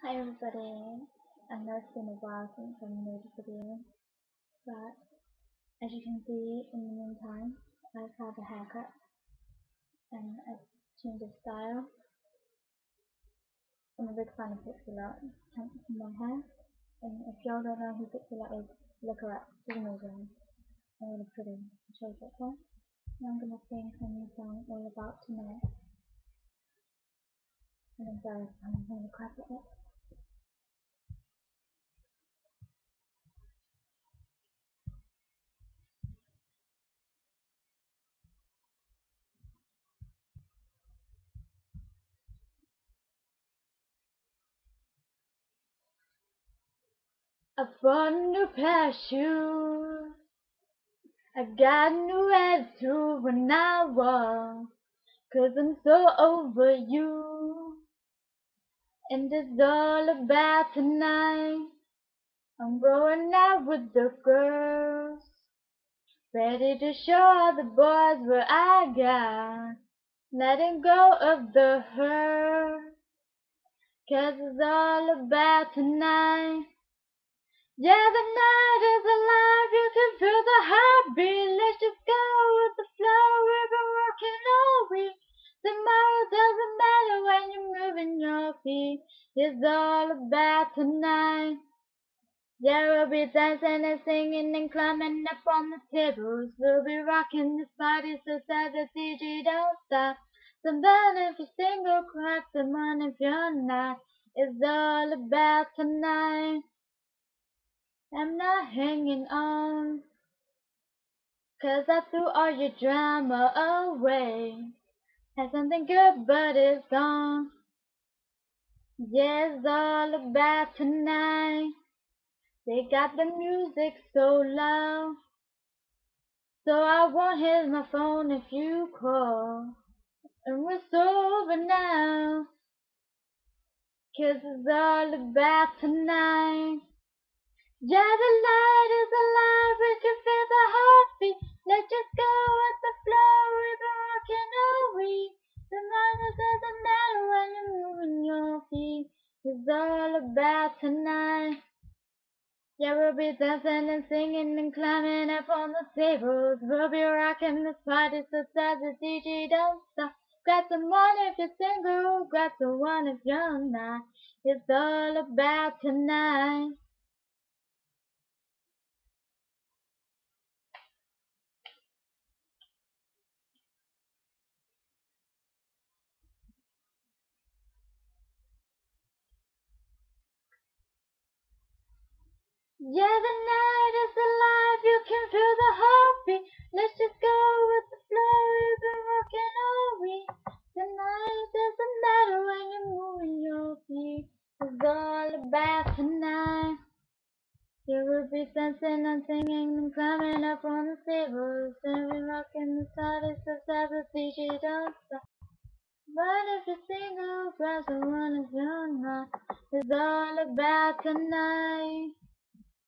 Hi everybody, I know it's been a while since I made a video, but as you can see in the meantime, I've had a haircut and a change of style. I'm a big fan of Pixel Art, hence my hair, and if y'all don't know who Pixel Art is, look her up, she's amazing. I'm really pretty, I'll show you okay? Now I'm gonna sing a new song all about tonight, and I'm sorry, I'm gonna crack at it. I bought a new pair of shoes, I got new attitude when I walk, 'cause I'm so over you. And it's all about tonight. I'm going out with the girls, ready to show all the boys what I got. Letting go of the hurt, 'cause it's all about tonight. Yeah, the night is alive, you can feel the heartbeat. Let's just go with the flow, we've been working all week. Tomorrow doesn't matter when you're moving your feet. It's all about tonight. Yeah, we'll be dancing and singing and climbing up on the tables. We'll be rocking this party so sad the DJ don't stop. Someone if you're single, crack someone if you're not. It's all about tonight. I'm not hanging on, 'cause I threw all your drama away. Had something good, but it's gone. Yeah, it's all about tonight. They got the music so loud, so I won't hit my phone if you call. And we're sober now, 'cause it's all about tonight. Yeah, the light is alive, we can feel the heartbeat. Let's just go with the flow, we've been rocking all week. The night doesn't matter when you're moving your feet. It's all about tonight. Yeah, we'll be dancing and singing and climbing up on the tables. We'll be rocking this party so sad the DJ don't stop. Grab someone if you're single, grab someone if you're not. It's all about tonight. Yeah, the night is alive, you can feel the heartbeat. Let's just go with the flow, we've been rocking all week. The night doesn't matter when you're moving your feet. It's all about tonight. Yeah, we'll be dancing and singing and climbing up on the tables. And we're rocking the saddest of Sabbath, DJ don't stop. But if you're single, grab someone if you're not. It's all about tonight.